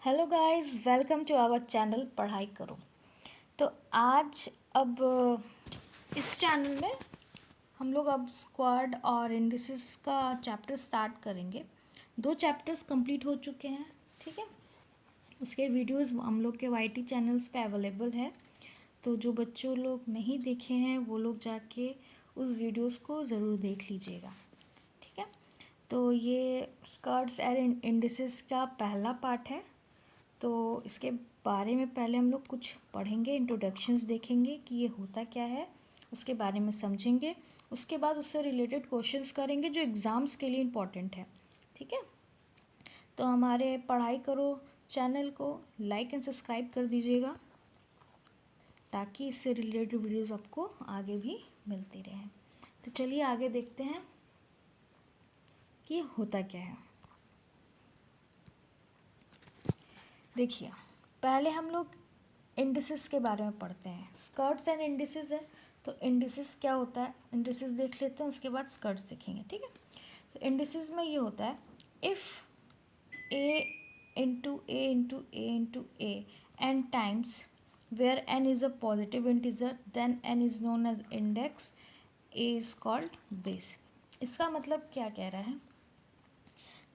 Hello guys, welcome to our channel पढ़ाई करो। तो आज अब इस चैनल में हम लोग अब स्क्वाड और इंडिसेस का चैप्टर स्टार्ट करेंगे। 2 चैप्टर्स कंप्लीट हो चुके हैं, ठीक है। उसके वीडियोस हम लोग के वाईटी चैनल्स पे अवेलेबल है, तो जो बच्चों लोग नहीं देखे हैं वो लोग जाके उस वीडियोस को ज़रूर देख लीजिएगा, ठीक है। तो ये स्क्वाड्स एंड इंडिसेस का पहला पार्ट है। तो इसके बारे में पहले हम लोग कुछ पढ़ेंगे, इंट्रोडक्शंस देखेंगे कि ये होता क्या है, उसके बारे में समझेंगे। उसके बाद उससे रिलेटेड क्वेश्चंस करेंगे जो एग्ज़ाम्स के लिए इम्पोर्टेंट है, ठीक है। तो हमारे पढ़ाई करो चैनल को लाइक एंड सब्सक्राइब कर दीजिएगा ताकि इससे रिलेटेड वीडियोस आपको आगे भी मिलती रहें। तो चलिए आगे देखते हैं कि ये होता क्या है। देखिए, पहले हम लोग इंडिसेस के बारे में पढ़ते हैं। स्कर्ट्स एंड इंडिसेस है, तो इंडिसेस क्या होता है, इंडिसेस देख लेते हैं, उसके बाद स्कर्ट्स देखेंगे, ठीक है। तो इंडिसेस में ये होता है, if a n times where n is a positive integer then n is known as index, a is called base. इसका मतलब क्या कह रहा है,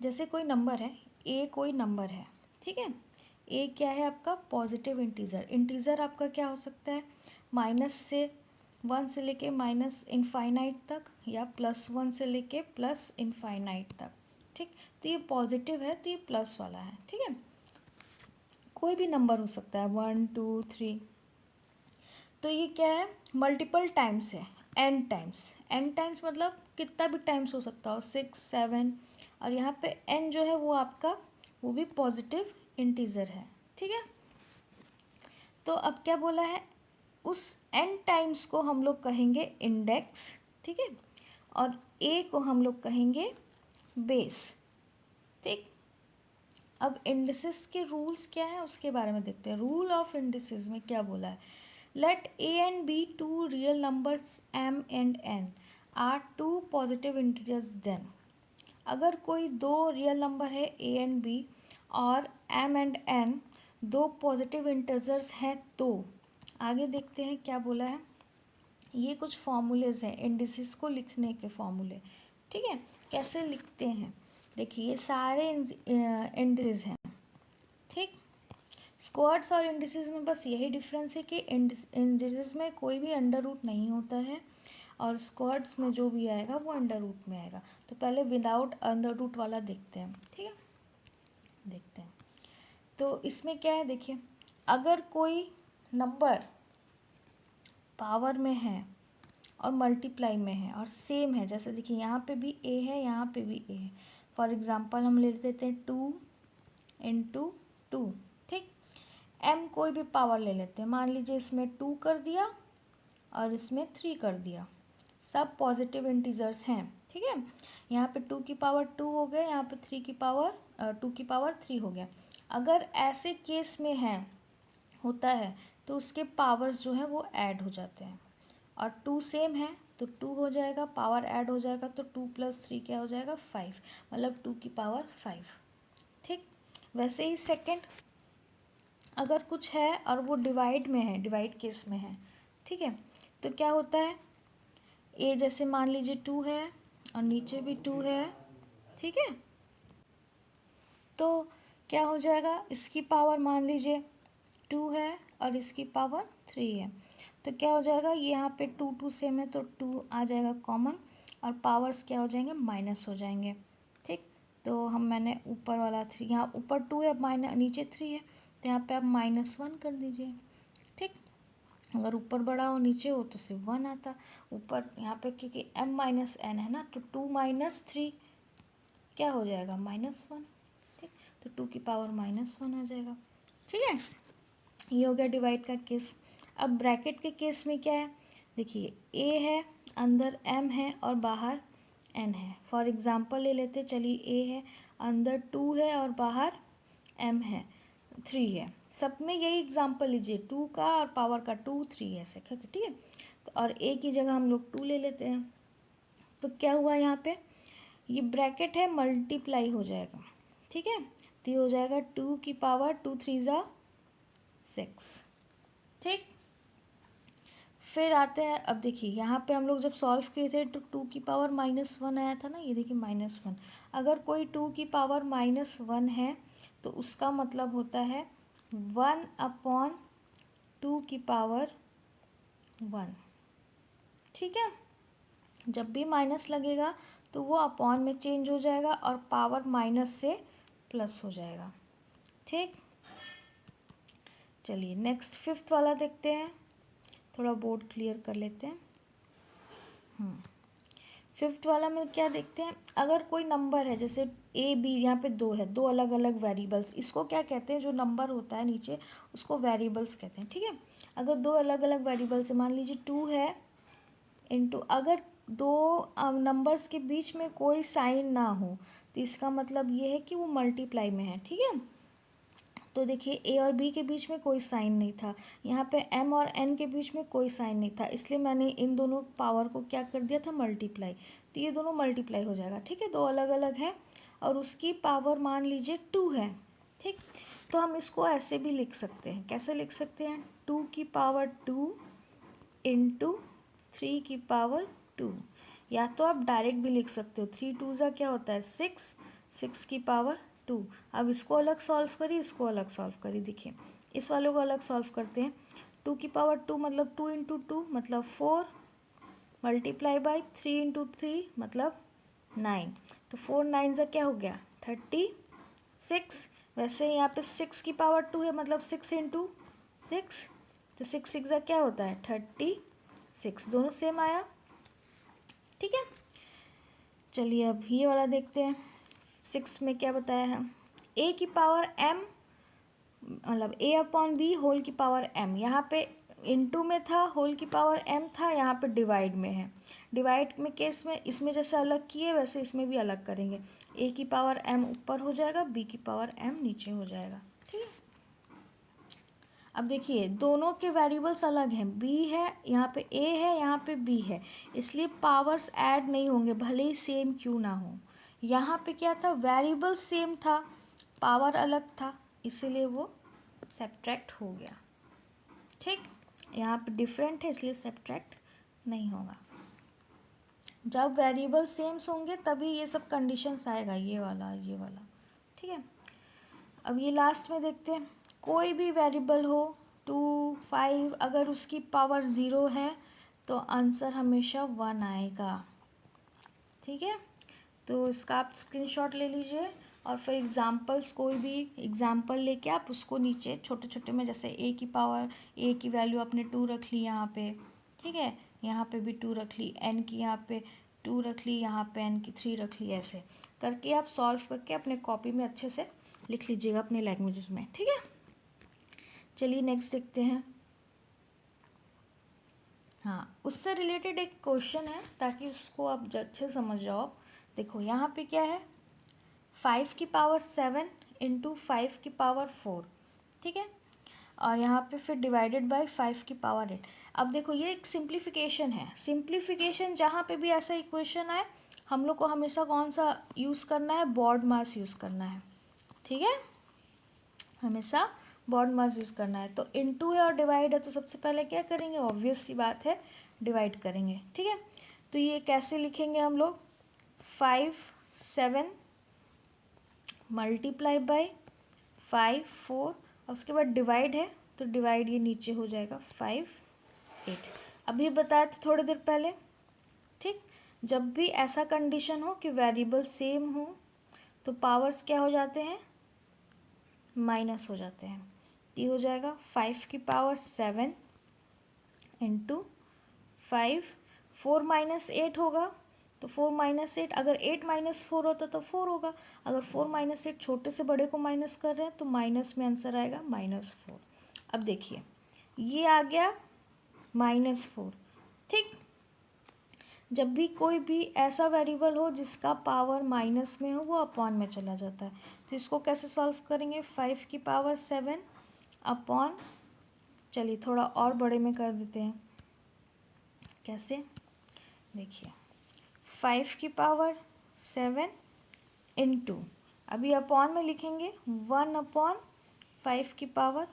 जैसे कोई नंबर है, ए कोई नंबर है, ठीक है। ए क्या है आपका पॉजिटिव इंटीजर। इंटीजर आपका क्या हो सकता है, -1 से लेके -इनफाइनाइट तक, या +1 से लेके +इनफाइनाइट तक, ठीक। तो ये पॉजिटिव है तो ये प्लस वाला है, ठीक है। कोई भी नंबर हो सकता है 1 2 3। तो ये क्या है, मल्टीपल टाइम्स है, एन टाइम्स मतलब कितना भी टाइम्स हो सकता हो, 6 7। और यहाँ पे एन जो है वो आपका वो भी पॉजिटिव इंटीजर है, ठीक है। तो अब क्या बोला है, उस एन टाइम्स को हम लोग कहेंगे इंडेक्स, ठीक है। और ए को हम लोग कहेंगे बेस, ठीक। अब इंडिसेस के रूल्स क्या है उसके बारे में देखते हैं। रूल ऑफ इंडिसेस में क्या बोला है, let a and b two real numbers m and n are two positive integers then. अगर कोई 2 रियल नंबर है ए एंड बी और m and n 2 positive integers हैं, तो आगे देखते हैं क्या बोला है। ये कुछ फॉर्मूलेज हैं इंडिसेस को लिखने के फॉर्मूले, ठीक है। कैसे लिखते हैं, देखिए ये सारे इंडिसेस हैं, ठीक। स्क्वाड्स और इंडिसेस में बस यही डिफरेंस है कि इंडिसेस में कोई भी अंडर रूट नहीं होता है और स्क्वाड्स में जो भी आएगा वो अंडर रूट में आएगा। तो पहले विदाउट अंडर रूट वाला देखते हैं, ठीक है। देखते हैं तो इसमें क्या है, देखिए अगर कोई नंबर पावर में है और मल्टीप्लाई में है और सेम है, जैसे देखिए यहाँ पे भी ए है, यहाँ पे भी ए है। फॉर एग्जांपल हम ले लेते हैं 2 × 2, ठीक। एम कोई भी पावर ले लेते हैं, मान लीजिए इसमें 2 कर दिया और इसमें 3 कर दिया, सब पॉजिटिव इंटीजर्स हैं, ठीक है। यहाँ पे 2 की पावर 2 हो गया, यहाँ पे 2 की पावर 3 हो गया। अगर ऐसे केस में है होता है तो उसके पावर्स जो है वो ऐड हो जाते हैं, और 2 सेम है तो 2 हो जाएगा, पावर ऐड हो जाएगा तो 2 + 3 क्या हो जाएगा 5, मतलब 2 की पावर 5, ठीक। वैसे ही सेकंड, अगर कुछ है और वो डिवाइड में है, डिवाइड केस में है, ठीक है, तो क्या होता है, ए जैसे मान लीजिए 2 है और नीचे भी 2 है, ठीक है। तो क्या हो जाएगा, इसकी पावर मान लीजिए 2 है और इसकी पावर 3 है, तो क्या हो जाएगा, यहाँ पे 2 2 सेम है तो 2 आ जाएगा कॉमन, और पावर्स क्या हो जाएंगे, माइनस हो जाएंगे, ठीक। तो मैंने ऊपर वाला 3, यहाँ ऊपर 2 है, माइनस नीचे 3 है, तो यहाँ पे आप -1 कर दीजिए, ठीक। अगर ऊपर बड़ा हो नीचे हो तो सिर्फ 1 आता, ऊपर यहाँ पे क्योंकि m-n है ना, तो 2 - 3 क्या हो जाएगा -1, ठीक। तो 2 की पावर -1 आ जाएगा, ठीक है। ये हो गया डिवाइड का केस। अब ब्रैकेट के केस में क्या है, देखिए ए है, अंदर m है और बाहर n है। फॉर एग्जांपल ले लेते, चलिए ए है, अंदर 2 है और बाहर m है 3 है। सब में यही एग्जांपल लीजिए, 2 का और पावर का 2 3 ऐसे, ठीक है। तो और ए की जगह हम लोग 2 ले लेते हैं, तो क्या हुआ यहाँ पे, ये ब्रैकेट है मल्टीप्लाई हो जाएगा, ठीक है। तो ये हो जाएगा 2 की पावर 2 3 ज़ा 6। ठीक, फिर आते हैं, अब देखिए यहाँ पे हम लोग जब सॉल्व किए थे तो 2 की पावर -1 आया था ना, ये देखिए -1। अगर कोई 2 की पावर -1 है तो उसका मतलब होता है 1/2 की पावर 1। ठीक है, जब भी माइनस लगेगा तो वो अपॉन में चेंज हो जाएगा और पावर माइनस से प्लस हो जाएगा। ठीक, चलिए नेक्स्ट 5th वाला देखते हैं, थोड़ा बोर्ड क्लियर कर लेते हैं। 5th वाला में क्या देखते हैं, अगर कोई नंबर है जैसे ए बी, यहाँ पे 2 है, 2 अलग अलग वेरिएबल्स, इसको क्या कहते हैं, जो नंबर होता है नीचे उसको वेरिएबल्स कहते हैं। ठीक है, अगर 2 अलग अलग वेरिएबल्स है, मान लीजिए 2 है इनटू, अगर 2 नंबर्स के बीच में कोई साइन ना हो तो इसका मतलब ये है कि वो मल्टीप्लाई में है। ठीक है, तो देखिए ए और बी के बीच में कोई साइन नहीं था, यहाँ पे एम और एन के बीच में कोई साइन नहीं था, इसलिए मैंने इन दोनों पावर को क्या कर दिया था, मल्टीप्लाई। तो ये दोनों मल्टीप्लाई हो जाएगा। ठीक है, 2 अलग अलग है और उसकी पावर मान लीजिए 2 है। ठीक, तो हम इसको ऐसे भी लिख सकते हैं, कैसे लिख सकते हैं, 2 की पावर 2 इंटू 3 की पावर 2, या तो आप डायरेक्ट भी लिख सकते हो, 3 2 ज़ा क्या होता है 6, 6 की पावर 2। अब इसको अलग सॉल्व करिए, इसको अलग सॉल्व करिए। देखिए इस वाले को अलग सॉल्व करते हैं, 2 की पावर 2 मतलब 2 इंटू 2 मतलब 4, मल्टीप्लाई बाई 3 इंटू 3 मतलब 9, तो 4 9 ज़ा क्या हो गया 36। वैसे यहाँ पे 6 की पावर 2 है मतलब 6 इंटू 6, तो 6 6 ज़ा क्या होता है 36, दोनों सेम आया। ठीक है, चलिए अब ये वाला देखते हैं। 6 में क्या बताया है, ए की पावर m मतलब a अपॉन बी होल की पावर m, यहाँ पे इनटू में था, होल की पावर m था, यहाँ पे डिवाइड में है। डिवाइड में केस में इसमें जैसे अलग किए वैसे इसमें भी अलग करेंगे, a की पावर m ऊपर हो जाएगा, b की पावर m नीचे हो जाएगा। ठीक है, अब देखिए दोनों के वेरिएबल्स अलग हैं, b है यहाँ पे, a है यहाँ पे, b है, इसलिए पावर्स ऐड नहीं होंगे भले ही सेम क्यों ना हो। यहाँ पे क्या था, वेरिएबल सेम था, पावर अलग था, इसीलिए वो सब्ट्रैक्ट हो गया। ठीक, यहाँ पे डिफरेंट है इसलिए सब्ट्रैक्ट नहीं होगा। जब वेरिएबल सेम्स होंगे तभी ये सब कंडीशंस आएगा, ये वाला ये वाला। ठीक है, अब ये लास्ट में देखते हैं, कोई भी वेरिएबल हो 2 5, अगर उसकी पावर 0 है तो आंसर हमेशा 1 आएगा। ठीक है, तो इसका आप स्क्रीनशॉट ले लीजिए और फिर एग्जांपल्स, कोई भी एग्जांपल लेके आप उसको नीचे छोटे छोटे में, जैसे ए की पावर, ए की वैल्यू आपने 2 रख ली यहाँ पे, ठीक है, यहाँ पे भी 2 रख ली, एन की यहाँ पे 2 रख ली, यहाँ पे एन की 3 रख ली, ऐसे करके आप सॉल्व करके अपने कॉपी में अच्छे से लिख लीजिएगा अपने लैंग्वेजेस में। ठीक है, चलिए नेक्स्ट देखते हैं। हाँ, उससे रिलेटेड एक क्वेश्चन है ताकि उसको आप अच्छे समझ जाओ। देखो यहाँ पे क्या है, 5 की पावर 7 इंटू 5 की पावर 4। ठीक है, और यहाँ पे फिर डिवाइडेड बाय 5 की पावर 8। अब देखो ये एक सिंप्लीफिकेशन है, सिंप्लीफिकेशन जहाँ पे भी ऐसा इक्वेशन आए हम लोग को हमेशा कौन सा यूज़ करना है, बॉड मास यूज़ करना है। ठीक है, हमेशा बॉड मास यूज़ करना है। तो इनटू है और डिवाइड है तो सबसे पहले क्या करेंगे, ऑब्वियस सी बात है डिवाइड करेंगे। ठीक है, तो ये कैसे लिखेंगे हम लोग, 5 7 मल्टीप्लाई बाई 5 4, और उसके बाद डिवाइड है तो डिवाइड ये नीचे हो जाएगा 5 8। अभी बताया था थोड़ी देर पहले। ठीक, जब भी ऐसा कंडीशन हो कि वेरिएबल सेम हो तो पावर्स क्या हो जाते हैं, माइनस हो जाते हैं। ये हो जाएगा 5 की पावर 7 इंटू 5, 4 माइनस 8 होगा तो 4 माइनस 8, अगर 8 माइनस 4 होता तो 4 होगा, अगर 4 माइनस 8 छोटे से बड़े को माइनस कर रहे हैं तो माइनस में आंसर आएगा -4। अब देखिए ये आ गया -4। ठीक, जब भी कोई भी ऐसा वेरिएबल हो जिसका पावर माइनस में हो वो अपॉन में चला जाता है, तो इसको कैसे सॉल्व करेंगे, 5 की पावर 7 अपॉन, चलिए थोड़ा और बड़े में कर देते हैं, कैसे, देखिए 5 की पावर 7 इंटू, अभी अपॉन में लिखेंगे 1/5⁴,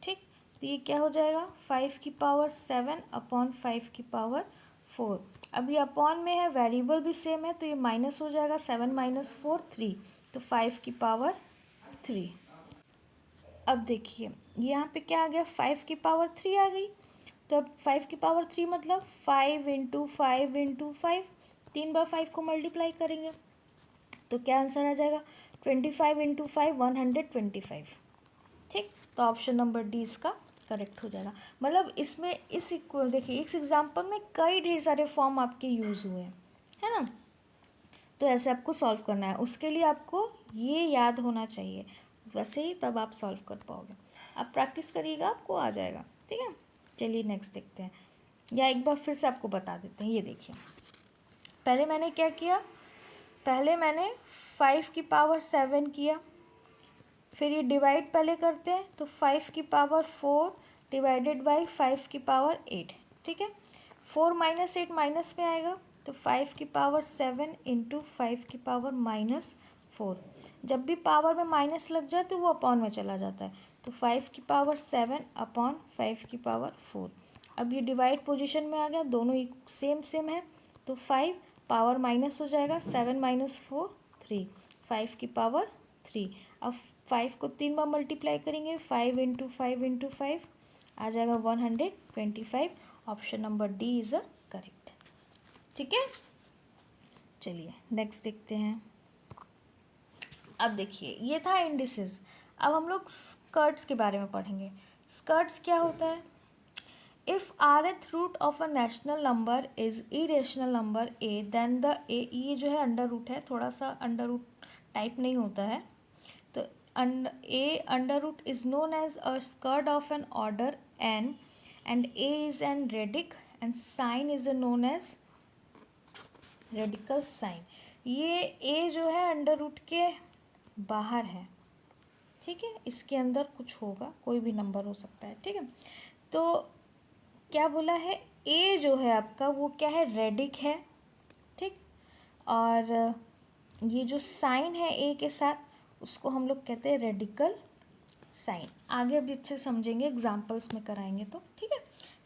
ठीक। तो ये क्या हो जाएगा 5⁴/7/5⁴। अभी अपॉन में है, वेरिएबल भी सेम है, तो ये माइनस हो जाएगा, 7 - 4 3, तो 5⁵। अब देखिए यहाँ पे क्या आ गया 5⁵ आ गई। तो अब 5⁵ मतलब 5 × 5 × 5, 3/5 को मल्टीप्लाई करेंगे तो क्या आंसर आ जाएगा 25 × 5 125, ठीक। तो ऑप्शन नंबर डी इसका करेक्ट हो जाएगा। मतलब इसमें देखिए इस एग्जाम्पल में कई ढेर सारे फॉर्म आपके यूज़ हुए हैं, है ना। तो ऐसे आपको सॉल्व करना है, उसके लिए आपको ये याद होना चाहिए, वैसे ही तब आप सॉल्व कर पाओगे। आप प्रैक्टिस करिएगा, आपको आ जाएगा, ठीक है। चलिए नेक्स्ट देखते हैं, या एक बार फिर से आपको बता देते हैं। ये देखिए पहले मैंने क्या किया, पहले मैंने 5⁵7 किया, फिर ये डिवाइड पहले करते हैं तो 5⁴ डिवाइडेड बाई 5⁵8, ठीक है। 4 - 8 माइनस में आएगा तो 5⁵7 × 5⁻⁻4। जब भी पावर में माइनस लग जाए तो वो अपॉन में चला जाता है, तो 5⁵7/5⁴। अब ये डिवाइड पोजीशन में आ गया, दोनों सेम सेम है, तो 5 पावर माइनस हो जाएगा, 7 - 4 3, 5⁵3। अब 5 को 3 बार मल्टीप्लाई करेंगे, 5 × 5 × 5 आ जाएगा 125। Option number D is a correct, ठीक है। चलिए नेक्स्ट देखते हैं। अब देखिए ये था इंडिसेस, अब हम लोग स्कर्ट्स के बारे में पढ़ेंगे। स्कर्ट्स क्या होता है, if rth root of a rational number is irrational number a then the a, ये जो है अंडर रूट है, थोड़ा सा अंडर रूट टाइप नहीं होता है, तो a under root is known as a surd of an order n and a is an radicand and sign is known as radical sign. ये a जो है अंडर रूट के बाहर है, ठीक है, इसके अंदर कुछ होगा, कोई भी नंबर हो सकता है, ठीक है। तो क्या बोला है, ए जो है आपका वो क्या है, रेडिक है, ठीक। और ये जो साइन है ए के साथ, उसको हम लोग कहते हैं रेडिकल साइन। आगे अभी अच्छे से समझेंगे, एग्जाम्पल्स में कराएंगे तो, ठीक है।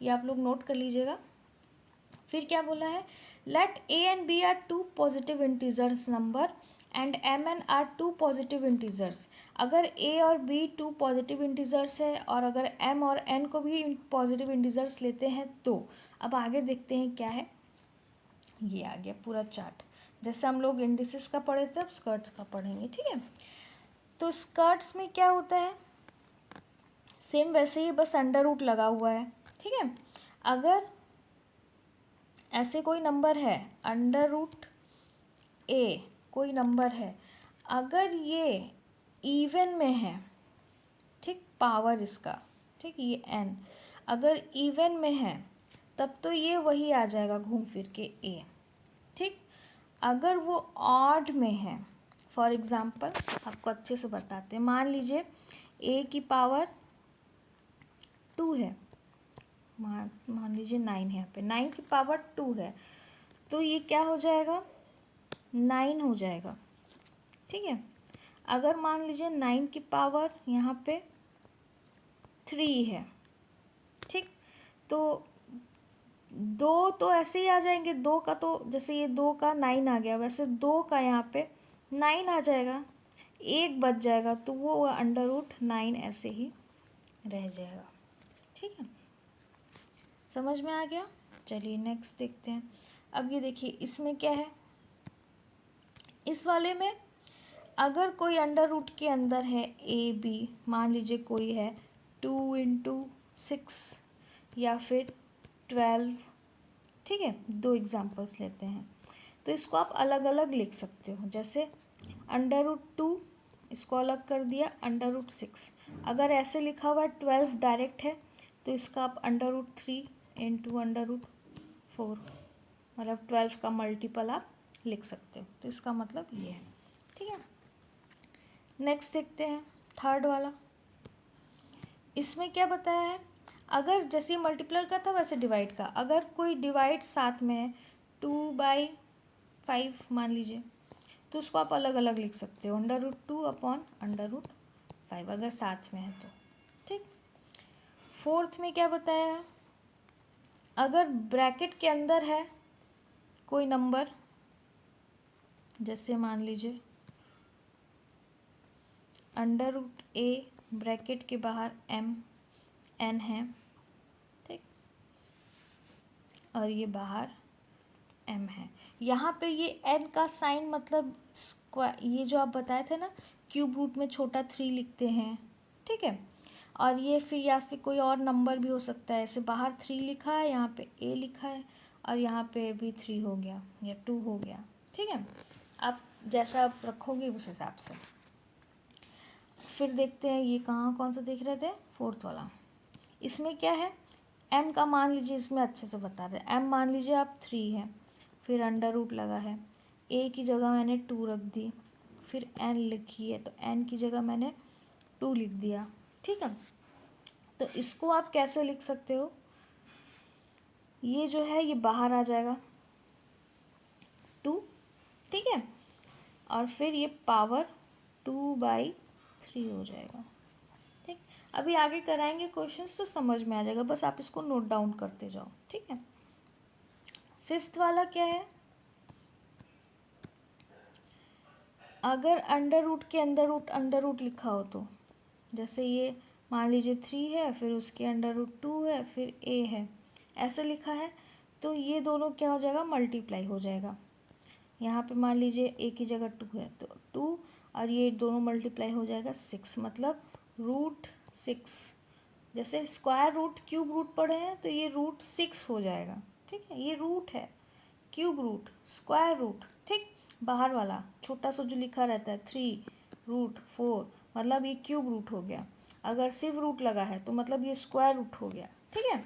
ये आप लोग नोट कर लीजिएगा। फिर क्या बोला है, let a and b are two positive integers number and m n are two positive integers. अगर ए और बी टू पॉजिटिव इंटीजर्स है और अगर एम और एन को भी पॉजिटिव इंटीजर्स लेते हैं तो अब आगे देखते हैं क्या है। ये आ गया पूरा चार्ट, जैसे हम लोग इंडिसेस का पढ़े थे अब स्कर्ट्स का पढ़ेंगे, ठीक है। तो स्कर्ट्स में क्या होता है, सेम वैसे ही, बस अंडर रूट लगा हुआ है, ठीक है। अगर ऐसे कोई नंबर है अंडर रूट ए, कोई नंबर है, अगर ये इवन में है, ठीक, पावर इसका, ठीक, ये n अगर इवन में है तब तो ये वही आ जाएगा घूम फिर के a, ठीक। अगर वो ऑड में है, फॉर एग्ज़ाम्पल आपको अच्छे से बताते हैं, मान लीजिए a की पावर 2 है, मान लीजिए 9 है, यहाँ पे 9 की पावर 2 है, तो ये क्या हो जाएगा 9 हो जाएगा, ठीक है। अगर मान लीजिए 9 की पावर यहाँ पे 3 है, ठीक, तो 2 तो ऐसे ही आ जाएंगे, 2 का तो जैसे ये 2 का 9 आ गया, वैसे 2 का यहाँ पे 9 आ जाएगा, 1 बच जाएगा, तो वो अंडर रूट 9 ऐसे ही रह जाएगा, ठीक है। समझ में आ गया। चलिए नेक्स्ट देखते हैं। अब ये देखिए इसमें क्या है, इस वाले में अगर कोई अंडर रूट के अंदर है ए बी, मान लीजिए कोई है 2 × 6 या फिर 12, ठीक है, 2 एग्जांपल्स लेते हैं, तो इसको आप अलग अलग लिख सकते हो, जैसे अंडर रूट 2 इसको अलग कर दिया, अंडर रूट 6, अगर ऐसे लिखा हुआ है 12 डायरेक्ट है तो इसका आप अंडर रूट 3 × अंडर रूट 4, मतलब 12 का मल्टीपल आप लिख सकते हो, तो इसका मतलब ये है, ठीक है। नेक्स्ट देखते हैं थर्ड वाला, इसमें क्या बताया है, अगर जैसे मल्टीप्लर का था वैसे डिवाइड का, अगर कोई डिवाइड साथ में है 2/5 मान लीजिए, तो उसको आप अलग अलग लिख सकते हो, √2 अपॉन √5 अगर साथ में है तो। ठीक, फोर्थ में क्या बताया है, अगर ब्रैकेट के अंदर है कोई नंबर, जैसे मान लीजिए √a ब्रैकेट के बाहर n है, ठीक, और ये बाहर m है। यहाँ पे ये n का साइन मतलब स्क्वायर, ये जो आप बताए थे ना क्यूब रूट में छोटा 3 लिखते हैं, ठीक है, और ये फिर या फिर कोई और नंबर भी हो सकता है, ऐसे बाहर 3 लिखा है, यहाँ पे a लिखा है, और यहाँ पे भी 3 हो गया या 2 हो गया, ठीक है, आप जैसा आप रखोगे उस हिसाब से। फिर देखते हैं ये कहाँ कौन सा देख रहे थे, फोर्थ वाला। इसमें क्या है, m का मान लीजिए, इसमें अच्छे से बता रहे हैं, m मान लीजिए आप 3 है, फिर √ लगा है, a की जगह मैंने 2 रख दी, फिर n लिखी है तो n की जगह मैंने 2 लिख दिया, ठीक है। तो इसको आप कैसे लिख सकते हो, ये जो है ये बाहर आ जाएगा 2, ठीक है, और फिर ये पावर 2/3 हो जाएगा, ठीक। अभी आगे कराएंगे क्वेश्चंस तो समझ में आ जाएगा, बस आप इसको नोट डाउन करते जाओ, ठीक है। फिफ्थ वाला क्या है, अगर √ के अंडर रूट लिखा हो तो, जैसे ये मान लीजिए 3 है, फिर उसके √2 है, फिर a है, ऐसे लिखा है, तो ये दोनों क्या हो जाएगा, मल्टीप्लाई हो जाएगा। यहाँ पे मान लीजिए a की जगह 2 है तो 2, और ये दोनों मल्टीप्लाई हो जाएगा 6, मतलब √6। जैसे स्क्वायर रूट क्यूब रूट पढ़े हैं तो ये √6 हो जाएगा, ठीक है, ये रूट है, क्यूब रूट, स्क्वायर रूट, ठीक। बाहर वाला छोटा सा जो लिखा रहता है 3√4, मतलब ये क्यूब रूट हो गया। अगर सिर्फ रूट लगा है तो मतलब ये स्क्वायर रूट हो गया, ठीक है।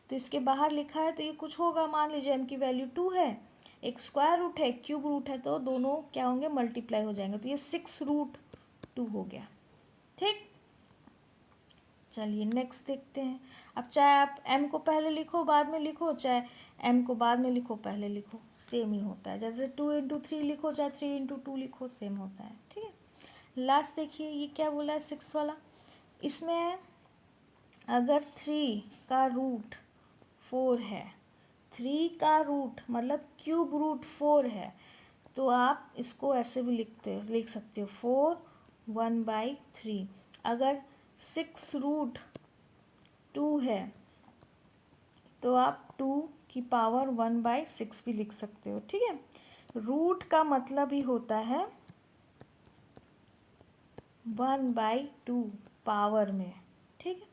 तो इसके बाहर लिखा है तो ये कुछ होगा, मान लीजिए m की वैल्यू 2 है, एक स्क्वायर रूट है, एक क्यूब रूट है, तो दोनों क्या होंगे, मल्टीप्लाई हो जाएंगे, तो ये 6√2 हो गया, ठीक। चलिए नेक्स्ट देखते हैं। अब चाहे आप m को पहले लिखो बाद में लिखो, चाहे m को बाद में लिखो पहले लिखो, सेम ही होता है। जैसे 2 × 3 लिखो, चाहे 3 × 2 लिखो, सेम होता है, ठीक है। लास्ट देखिए ये क्या बोला है, 6 वाला। इसमें अगर 3 का रूट 4 है, 3 का रूट मतलब क्यूब रूट 4 है, तो आप इसको ऐसे भी लिख सकते हो 4 1/3। अगर 6√2 है तो आप 2 की पावर 1/6 भी लिख सकते हो, ठीक है। रूट का मतलब ही होता है 1/2 पावर में, ठीक है।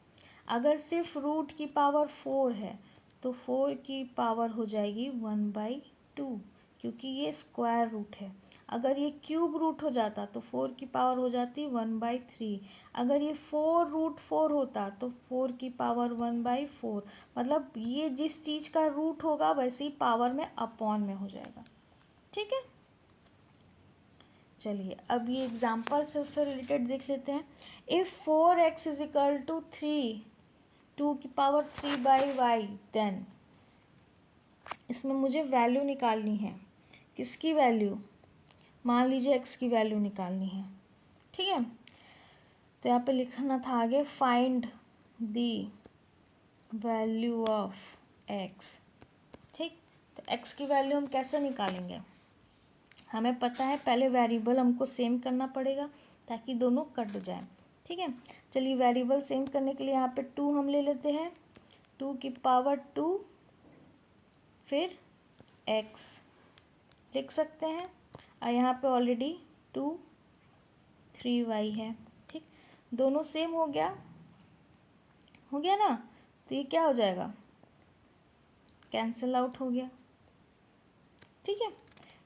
अगर सिर्फ रूट की पावर 4 है तो 4 की पावर हो जाएगी 1/2, क्योंकि ये स्क्वायर रूट है। अगर ये क्यूब रूट हो जाता तो 4 की पावर हो जाती 1/3। अगर ये 4√4 होता तो 4 की पावर 1/4, मतलब ये जिस चीज़ का रूट होगा वैसे ही पावर में अपॉन में हो जाएगा, ठीक है। चलिए अब ये एग्जाम्पल से उससे रिलेटेड देख लेते हैं। इफ़ 4x = 3, 2 की पावर 3/y, देन इसमें मुझे वैल्यू निकालनी है, किसकी वैल्यू, मान लीजिए x की वैल्यू निकालनी है, ठीक है। तो यहाँ पे लिखना था आगे, find the value of x, ठीक। तो x की वैल्यू हम कैसे निकालेंगे, हमें पता है पहले वेरिएबल हमको सेम करना पड़ेगा ताकि दोनों कट जाए, ठीक है। चलिए वेरिएबल सेम करने के लिए यहाँ पे 2 हम ले लेते हैं, 2 की पावर 2, फिर x लिख सकते हैं, और यहाँ पे ऑलरेडी 2 3y है, ठीक। दोनों सेम हो गया ना, तो ये क्या हो जाएगा, कैंसिल आउट हो गया, ठीक है।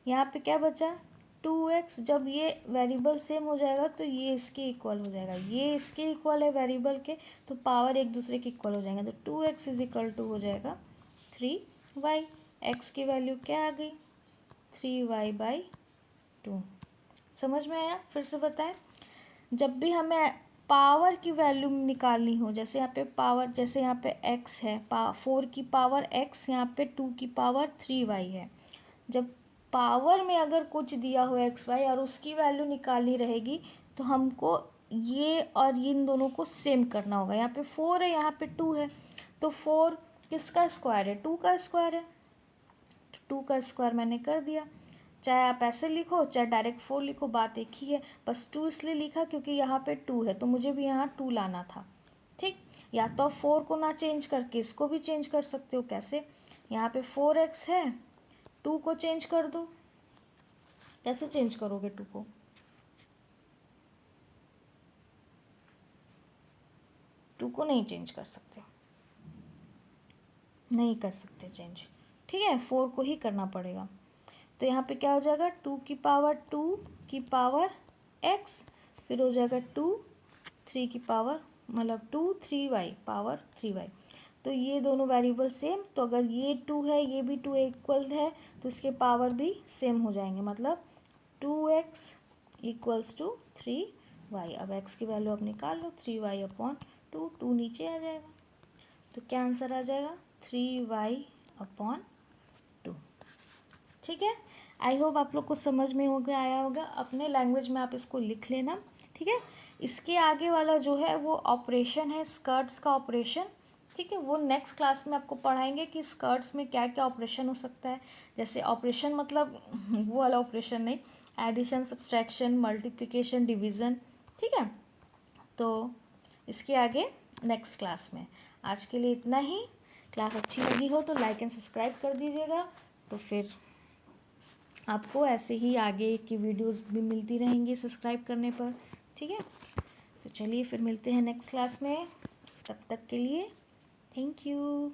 यहाँ पे क्या बचा, 2x, जब ये वेरिएबल सेम हो जाएगा तो ये इसके इक्वल हो जाएगा, ये इसके इक्वल है वेरिएबल के, तो पावर एक दूसरे के इक्वल हो जाएंगे, तो 2x = हो जाएगा 3y। x की वैल्यू क्या आ गई, 3y/2। समझ में आया, फिर से बताएं, जब भी हमें पावर की वैल्यू निकालनी हो, जैसे यहाँ पे पावर, जैसे यहाँ पे x है, 4 की पावर x, यहाँ पे 2 की पावर 3y है, जब पावर में अगर कुछ दिया हो एक्स वाई और उसकी वैल्यू निकालनी रहेगी तो हमको ये और इन दोनों को सेम करना होगा। यहाँ पे 4 है, यहाँ पे 2 है, तो 4 किसका स्क्वायर है? 2 का स्क्वायर है। 2 का स्क्वायर मैंने कर दिया, चाहे आप ऐसे लिखो चाहे डायरेक्ट 4 लिखो, बात एक ही है। बस 2 इसलिए लिखा क्योंकि यहाँ पे 2 है, तो मुझे भी यहाँ 2 लाना था। ठीक, या तो 4 को ना चेंज करके इसको भी चेंज कर सकते हो। कैसे? यहाँ पे 4x है, 2 को चेंज कर दो। कैसे चेंज करोगे 2 को? टू को नहीं चेंज कर सकते, नहीं कर सकते चेंज। ठीक है, 4 को ही करना पड़ेगा। तो यहाँ पे क्या हो जाएगा? 2 की पावर 2 की पावर x, फिर हो जाएगा 2 3 की पावर मतलब 2 3y पावर 3y। तो ये दोनों वेरिएबल सेम, तो अगर ये 2 है ये भी 2 इक्वल है तो इसके पावर भी सेम हो जाएंगे, मतलब 2x इक्वल्स टू 3y। अब x की वैल्यू अब निकाल लो, 3y अपॉन 2, 2 नीचे आ जाएगा, तो क्या आंसर आ जाएगा? 3y upon 2। ठीक है, आई होप आप लोग को समझ में हो गया, आया होगा। अपने लैंग्वेज में आप इसको लिख लेना। ठीक है, इसके आगे वाला जो है वो ऑपरेशन है, स्कर्ट्स का ऑपरेशन। ठीक है, वो नेक्स्ट क्लास में आपको पढ़ाएंगे कि स्कर्ट्स में क्या क्या ऑपरेशन हो सकता है। जैसे ऑपरेशन मतलब वो वाला ऑपरेशन नहीं, एडिशन, सब्सट्रैक्शन, मल्टीप्लिकेशन, डिवीज़न। ठीक है, तो इसके आगे नेक्स्ट क्लास में। आज के लिए इतना ही। क्लास अच्छी लगी हो तो लाइक एंड सब्सक्राइब कर दीजिएगा, तो फिर आपको ऐसे ही आगे की वीडियोस भी मिलती रहेंगी सब्सक्राइब करने पर। ठीक है, तो चलिए फिर मिलते हैं नेक्स्ट क्लास में। तब तक के लिए थैंक यू।